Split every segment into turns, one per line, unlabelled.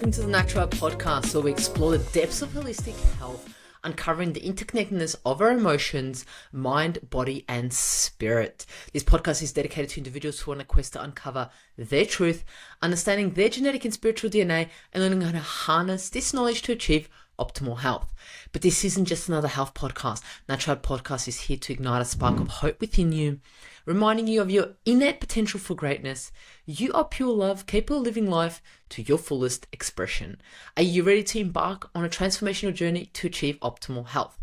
welcome to the Natural Podcast, where we explore the depths of holistic health, uncovering the interconnectedness of our emotions, mind, body, and spirit. This podcast is dedicated to individuals who are on a quest to uncover their truth, understanding their genetic and spiritual DNA, and learning how to harness this knowledge to achieve optimal health. But this isn't just another health podcast. Natural Podcast is here to ignite a spark of hope within you, reminding you of your innate potential for greatness. You are pure love, capable of living life to your fullest expression. Are you ready to embark on a transformational journey to achieve optimal health?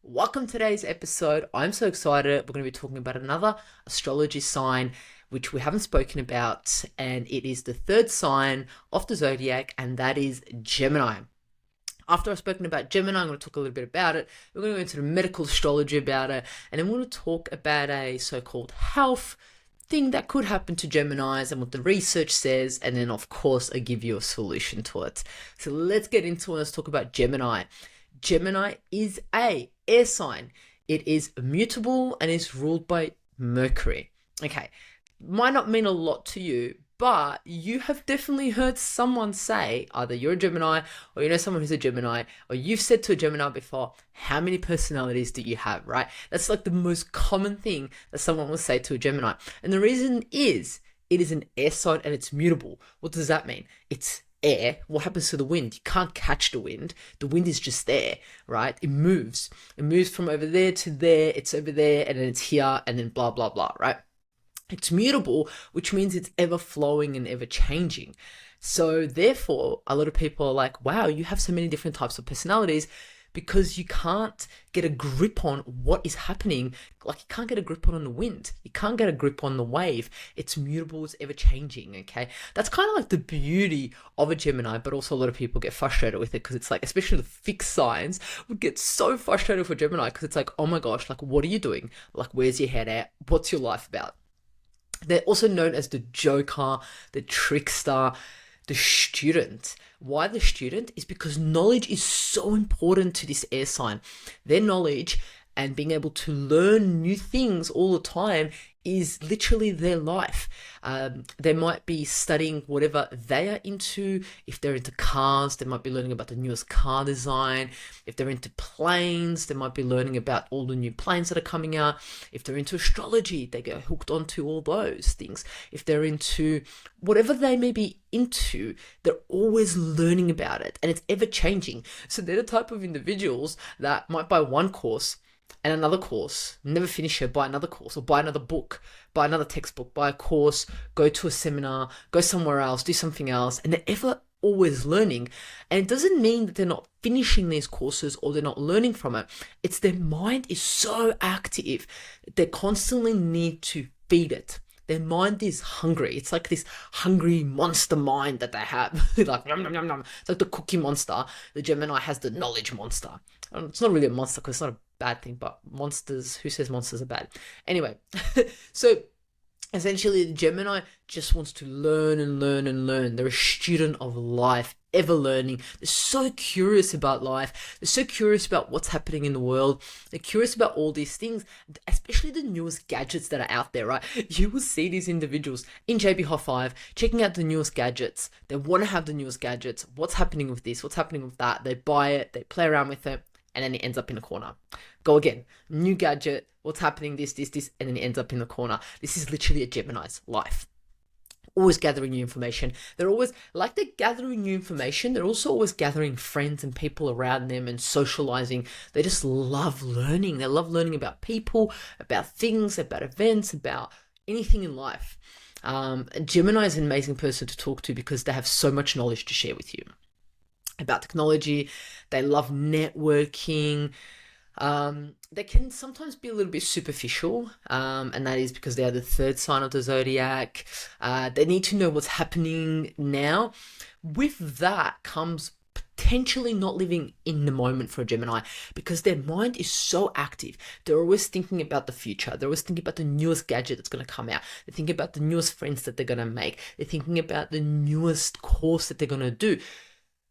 Welcome to today's episode. I'm so excited. We're going to be talking about another astrology sign which we haven't spoken about, and it is the third sign of the zodiac, and that is Gemini. After I've spoken about Gemini, I'm going to talk a little bit about it. We're going to go into the medical astrology about it, and then we're going to talk about a so-called health thing that could happen to Geminis and what the research says, and then of course I give you a solution to it. So let's get into it. Let's talk about Gemini. Gemini is a air sign. It is mutable and is ruled by Mercury. Okay, might not mean a lot to you, but you have definitely heard someone say, either you're a Gemini or you know someone who's a Gemini, or you've said to a Gemini before, how many personalities do you have, right? That's like the most common thing that someone will say to a Gemini. And the reason is, it is an air sign and it's mutable. What does that mean? It's air. What happens to the wind? You can't catch the wind. The wind is just there, right? It moves. It moves from over there to there. It's over there and then it's here and then blah, blah, blah, right? It's mutable, which means it's ever flowing and ever changing. So therefore, a lot of people are like, wow, you have so many different types of personalities, because you can't get a grip on what is happening. Like, you can't get a grip on the wind. You can't get a grip on the wave. It's mutable, it's ever changing, okay? That's kind of like the beauty of a Gemini, but also a lot of people get frustrated with it, because it's like, especially the fixed signs would get so frustrated with a Gemini, because it's like, oh my gosh, like, what are you doing? Like, where's your head at? What's your life about? They're also known as the joker, the trickster, the student. Why the student? Is because knowledge is so important to this air sign. Their knowledge and being able to learn new things all the time is literally their life. They might be studying whatever they are into. If they're into cars, they might be learning about the newest car design. If they're into planes, they might be learning about all the new planes that are coming out. If they're into astrology, they get hooked onto all those things. If they're into whatever they may be into, they're always learning about it, and it's ever changing. So they're the type of individuals that might buy one course and another course, never finish it, buy another course, or buy another book, buy another textbook, buy a course, go to a seminar, go somewhere else, do something else, and they're ever always learning. And it doesn't mean that they're not finishing these courses or they're not learning from it. It's their mind is so active, they constantly need to feed it. Their mind is hungry. It's like this hungry monster mind that they have. Like, yum, yum, yum, yum. It's like the cookie monster. The Gemini has the knowledge monster. It's not really a monster, because it's not a bad thing, but monsters, who says monsters are bad? Anyway, so essentially the Gemini just wants to learn and learn and learn. They're a student of life, ever learning. They're so curious about life. They're so curious about what's happening in the world. They're curious about all these things, especially the newest gadgets that are out there, right? You will see these individuals in JB Hot 5 checking out the newest gadgets. They want to have the newest gadgets. What's happening with this? What's happening with that? They buy it, they play around with it, and then it ends up in a corner. Go again. New gadget. What's happening? This, and then it ends up in the corner. This is literally a Gemini's life. Always gathering new information. They're always, like they're gathering new information, they're also always gathering friends and people around them and socializing. They just love learning. They love learning about people, about things, about events, about anything in life. Gemini is an amazing person to talk to, because they have so much knowledge to share with you about technology. They love networking. They can sometimes be a little bit superficial, and that is because they are the third sign of the zodiac. They need to know what's happening now. With that comes potentially not living in the moment for a Gemini, because their mind is so active. They're always thinking about the future. They're always thinking about the newest gadget that's going to come out. They're thinking about the newest friends that they're going to make. They're thinking about the newest course that they're going to do.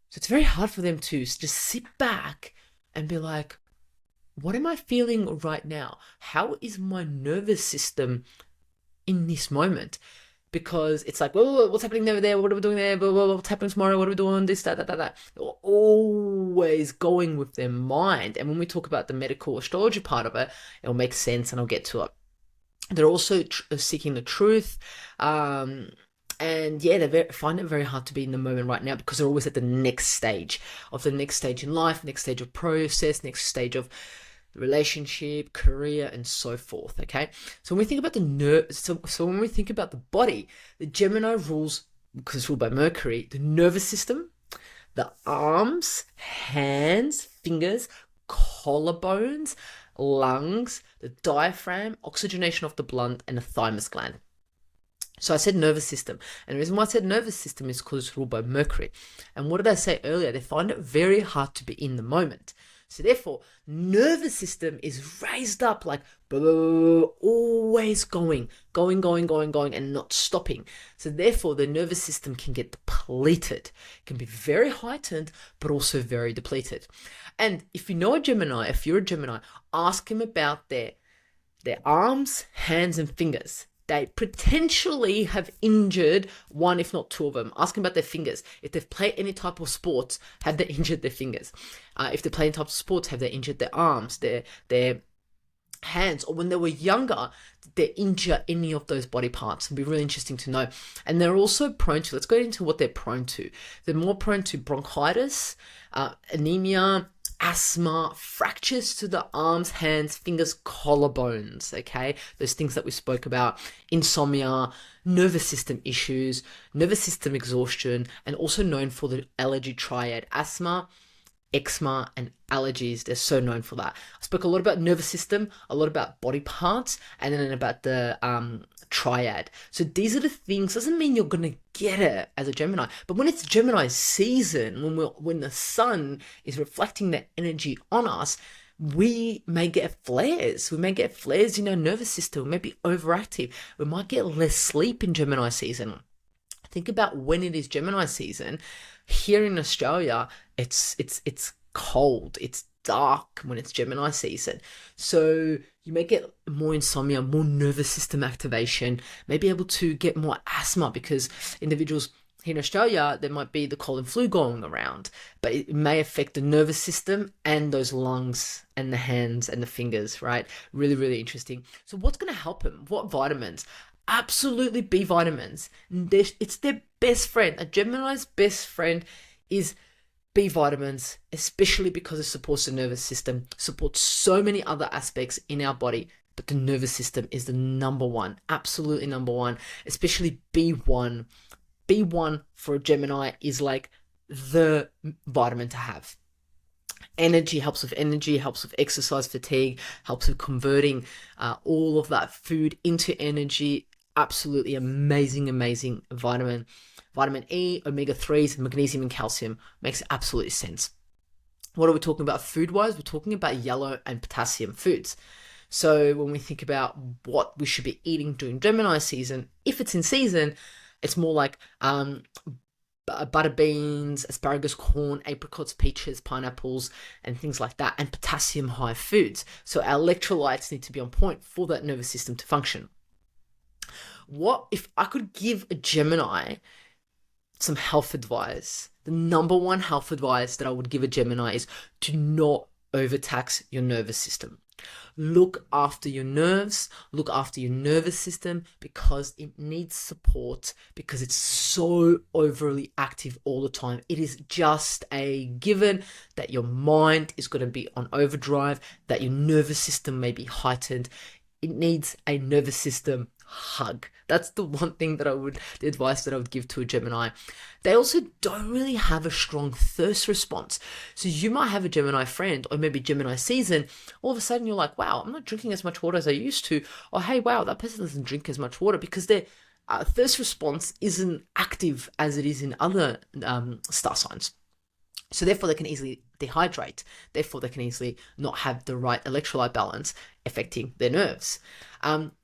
So it's very hard for them to just sit back and be like, what am I feeling right now? How is my nervous system in this moment? because it's like, well, what's happening over there? What are we doing there? What's happening tomorrow? What are we doing? This, that. They're always going with their mind. And when we talk about the medical astrology part of it, it'll make sense, and I'll get to it. They're also seeking the truth. And yeah, they find it very hard to be in the moment right now, because they're always at the next stage in life, next stage of process, next stage of relationship, career, and so forth. Okay, so when we think about the so when we think about the body, the Gemini rules, because it's ruled by Mercury, the nervous system, the arms, hands, fingers, collarbones, lungs, the diaphragm, oxygenation of the blood, and the thymus gland. So I said nervous system, and the reason why I said nervous system is because it's ruled by Mercury. And what did I say earlier? They find it very hard to be in the moment. So therefore, nervous system is raised up, like always going, and not stopping. So therefore, the nervous system can get depleted. It can be very heightened, but also very depleted. And if you know a Gemini, if you're a Gemini, ask him about their arms, hands, and fingers. They potentially have injured one, if not two of them. Ask them about their fingers. If they've played any type of sports, have they injured their fingers? If they play any type of sports, have they injured their arms, their hands? Or when they were younger, did they injure any of those body parts? It'd be really interesting to know. And they're also prone to, let's go into what they're prone to. They're more prone to bronchitis, anemia, asthma, fractures to the arms, hands, fingers, collarbones, okay? Those things that we spoke about, insomnia, nervous system issues, nervous system exhaustion, and also known for the allergy triad, asthma, eczema, and allergies. They're so known for that. I spoke a lot about nervous system, a lot about body parts, and then about the triad. So these are the things. Doesn't mean you're gonna get it as a Gemini, but when it's Gemini season, when the sun is reflecting that energy on us, we may get flares. We may get flares in our nervous system. We may be overactive. We might get less sleep in Gemini season. Think about when it is Gemini season. Here in Australia, it's cold. It's dark when it's Gemini season. So you may get more insomnia, more nervous system activation, may be able to get more asthma, because individuals here in Australia, there might be the cold and flu going around, but it may affect the nervous system and those lungs and the hands and the fingers, right? Really, really interesting. So what's going to help them? What vitamins? Absolutely B vitamins. It's their best friend. A Gemini's best friend is B vitamins, especially because it supports the nervous system, supports so many other aspects in our body, but the nervous system is the number one, absolutely number one, especially B1. B1 for a Gemini is like the vitamin to have. Energy, helps with exercise fatigue, helps with converting all of that food into energy. Absolutely amazing vitamin. Vitamin E, omega-3s, magnesium and calcium. Makes absolute sense. What are we talking about food-wise? We're talking about yellow and potassium foods. So when we think about what we should be eating during Gemini season, if it's in season, it's more like butter beans, asparagus, corn, apricots, peaches, pineapples, and things like that, and potassium high foods. So our electrolytes need to be on point for that nervous system to function. What if I could give a Gemini some health advice? The number one health advice that I would give a Gemini is to not overtax your nervous system. Look after your nerves, look after your nervous system, because it needs support, because it's so overly active all the time. It is just a given that your mind is going to be on overdrive, that your nervous system may be heightened. It needs a nervous system hug. That's the advice that I would give to a Gemini. They also don't really have a strong thirst response. So you might have a Gemini friend, or maybe Gemini season, all of a sudden you're like, wow, I'm not drinking as much water as I used to. Or hey, wow, that person doesn't drink as much water, because their thirst response isn't active as it is in other star signs. So therefore they can easily dehydrate. Therefore they can easily not have the right electrolyte balance, affecting their nerves.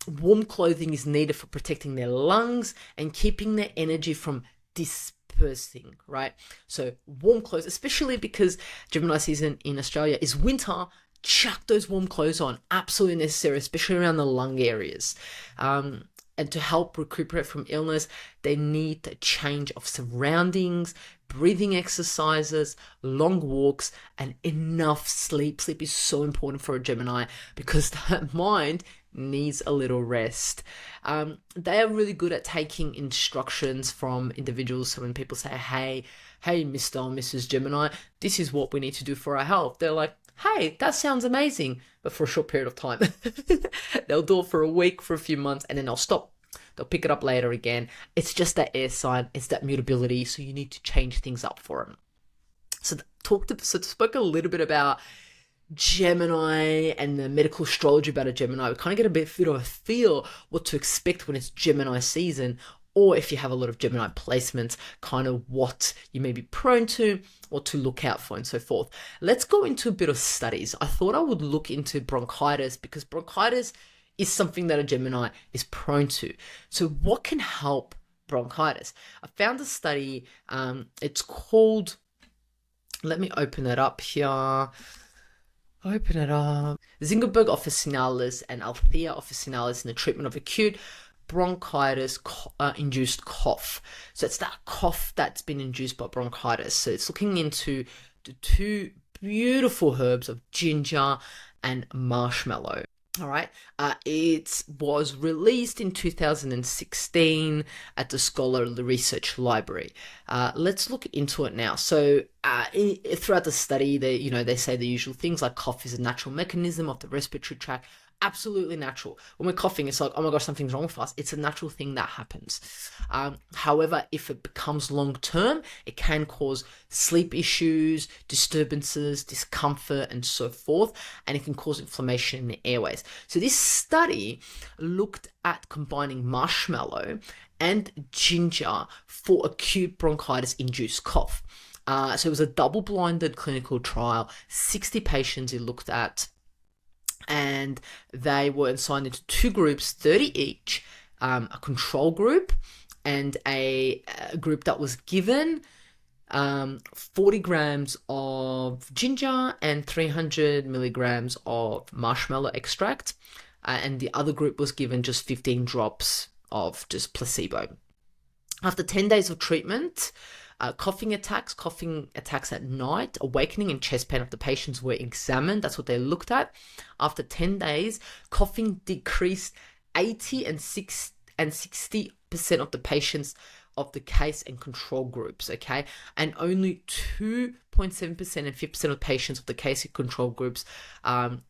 Warm clothing is needed for protecting their lungs and keeping their energy from dispersing, right? So warm clothes, especially because Gemini season in Australia is winter, chuck those warm clothes on. Absolutely necessary, especially around the lung areas. And to help recuperate from illness, they need a change of surroundings, breathing exercises, long walks, and enough sleep. Sleep is so important for a Gemini because that mind needs a little rest. They are really good at taking instructions from individuals. So when people say, hey, Mr. or Mrs. Gemini, this is what we need to do for our health, they're like, hey, that sounds amazing, but for a short period of time. They'll do it for a week, for a few months, and then they'll stop. They'll pick it up later again. It's just that air sign. It's that mutability. So you need to change things up for them. So spoke a little bit about Gemini and the medical astrology about a Gemini. We kind of get a bit of a feel what to expect when it's Gemini season, or if you have a lot of Gemini placements, kind of what you may be prone to or to look out for and so forth. Let's go into a bit of studies. I thought I would look into bronchitis because bronchitis is something that a Gemini is prone to. So what can help bronchitis? I found a study, it's called, let me open it up here. Zingerberg officinalis and Althea officinalis in the treatment of acute bronchitis induced cough. So it's that cough that's been induced by bronchitis. So it's looking into the two beautiful herbs of ginger and marshmallow. All right. It was released in 2016 at the Scholarly Research Library. Let's look into it now. So throughout the study, they say the usual things like cough is a natural mechanism of the respiratory tract. Absolutely natural. When we're coughing, it's like, oh my gosh, something's wrong with us. It's a natural thing that happens. However, if it becomes long-term, it can cause sleep issues, disturbances, discomfort, and so forth, and it can cause inflammation in the airways. So this study looked at combining marshmallow and ginger for acute bronchitis-induced cough. So it was a double-blinded clinical trial, 60 patients it looked at, and they were assigned into two groups, 30 each, a control group and a group that was given 40 grams of ginger and 300 milligrams of marshmallow extract, and the other group was given just 15 drops of just placebo. After 10 days of treatment, coughing attacks at night, awakening and chest pain of the patients were examined. That's what they looked at. After 10 days, coughing decreased 80 and 60% of the patients of the case and control groups, okay? And only 2.7% and 5% of patients of the case and control groups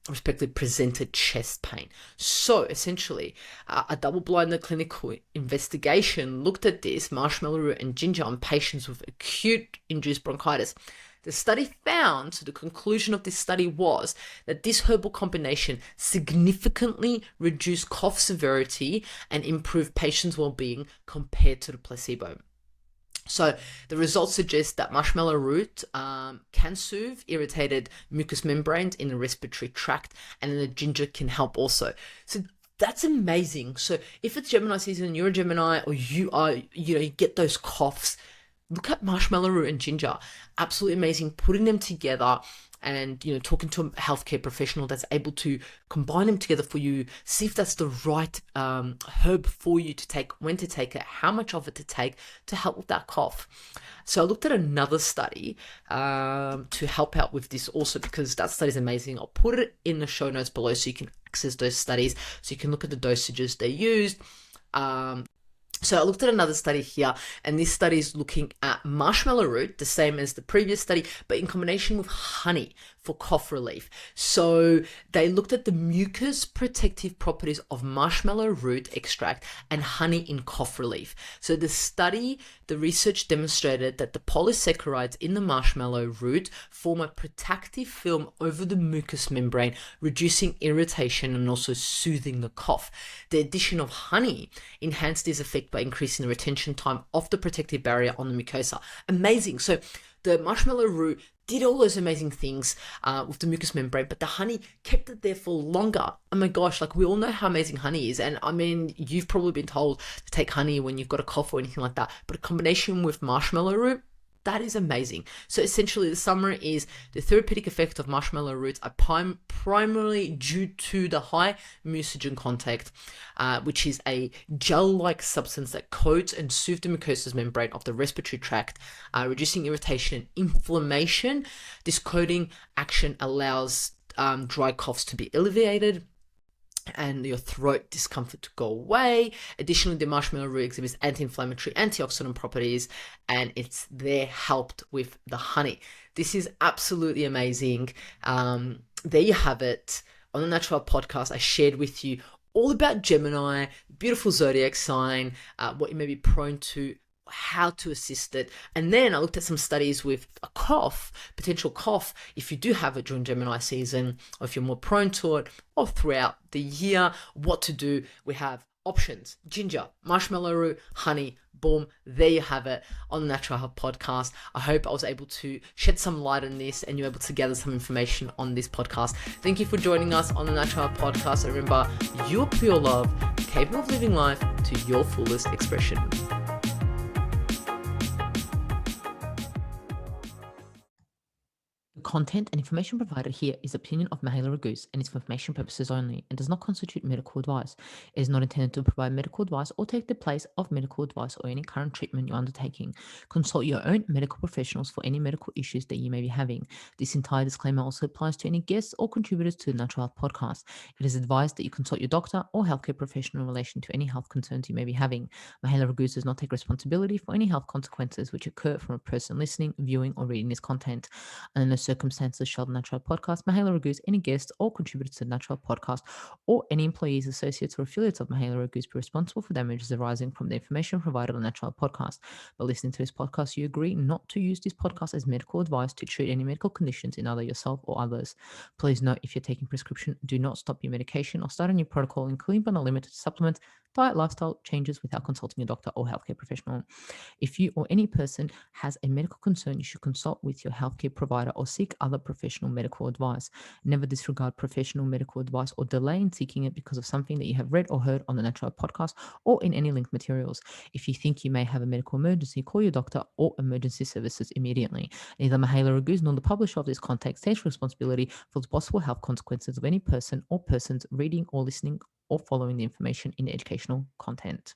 respectively presented chest pain. So essentially, a double-blinded clinical investigation looked at this, marshmallow root and ginger, on patients with acute induced bronchitis. The study found, so the conclusion of this study was that this herbal combination significantly reduced cough severity and improved patients' well-being compared to the placebo. So the results suggest that marshmallow root can soothe irritated mucous membranes in the respiratory tract, and the ginger can help also. So that's amazing. So if it's Gemini season, you're a Gemini, or you get those coughs, look at marshmallow root and ginger. Absolutely amazing. Putting them together and, talking to a healthcare professional that's able to combine them together for you. See if that's the right herb for you to take, when to take it, how much of it to take to help with that cough. So I looked at another study to help out with this also, because that study is amazing. I'll put it in the show notes below so you can access those studies, so you can look at the dosages they used. So I looked at another study here, and this study is looking at marshmallow root, the same as the previous study, but in combination with honey for cough relief. So they looked at the mucus protective properties of marshmallow root extract and honey in cough relief. So the research demonstrated that the polysaccharides in the marshmallow root form a protective film over the mucous membrane, reducing irritation and also soothing the cough. The addition of honey enhanced this effect by increasing the retention time of the protective barrier on the mucosa. Amazing. So the marshmallow root did all those amazing things with the mucous membrane, but the honey kept it there for longer. Oh my gosh, we all know how amazing honey is. And I mean, you've probably been told to take honey when you've got a cough or anything like that, but a combination with marshmallow root, That is amazing. So essentially, the summary is the therapeutic effect of marshmallow roots are primarily due to the high mucin content, which is a gel-like substance that coats and soothes the mucosal membrane of the respiratory tract, reducing irritation and inflammation. This coating action allows dry coughs to be alleviated and your throat discomfort to go away. Additionally, the marshmallow root exhibits anti-inflammatory, antioxidant properties, and it's there helped with the honey. This is absolutely amazing. There you have it. On the Natural Podcast, I shared with you all about Gemini, beautiful zodiac sign, what you may be prone to, how to assist it. And then I looked at some studies with a cough, potential cough, if you do have it during Gemini season, or if you're more prone to it, or throughout the year, what to do. We have options: ginger, marshmallow root, honey. Boom, there you have it on the Natural Health Podcast. I hope I was able to shed some light on this and you're able to gather some information on this podcast. Thank you for joining us on the Natural Health Podcast. And remember, you're pure love, capable of living life to your fullest expression. The content and information provided here is opinion of Mihaela and is for information purposes only and does not constitute medical advice. It is not intended to provide medical advice or take the place of medical advice or any current treatment you're undertaking. Consult your own medical professionals for any medical issues that you may be having. This entire disclaimer also applies to any guests or contributors to the Natural Health Podcast. It is advised that you consult your doctor or healthcare professional in relation to any health concerns you may be having. Mihaela does not take responsibility for any health consequences which occur from a person listening, viewing, or reading this content. And in no circumstances shall the Natural Podcast, Mihaela any guests or contributors to the Natural Podcast, or any employees, associates, or affiliates of Mihaela be responsible for damages arising from the information provided on the Natural Podcast. By listening to this podcast, you agree not to use this podcast as medical advice to treat any medical conditions in either yourself or others. Please note, if you're taking prescription, do not stop your medication or start a new protocol, including but not limited to supplements, diet, lifestyle changes without consulting a doctor or healthcare professional. If you or any person has a medical concern, you should consult with your healthcare provider or seek other professional medical advice. Never disregard professional medical advice or delay in seeking it because of something that you have read or heard on the Natural Podcast or in any linked materials. If you think you may have a medical emergency, call your doctor or emergency services immediately. Neither Mihaela nor the publisher of this content takes responsibility for the possible health consequences of any person or persons reading or listening or following the information in the educational content.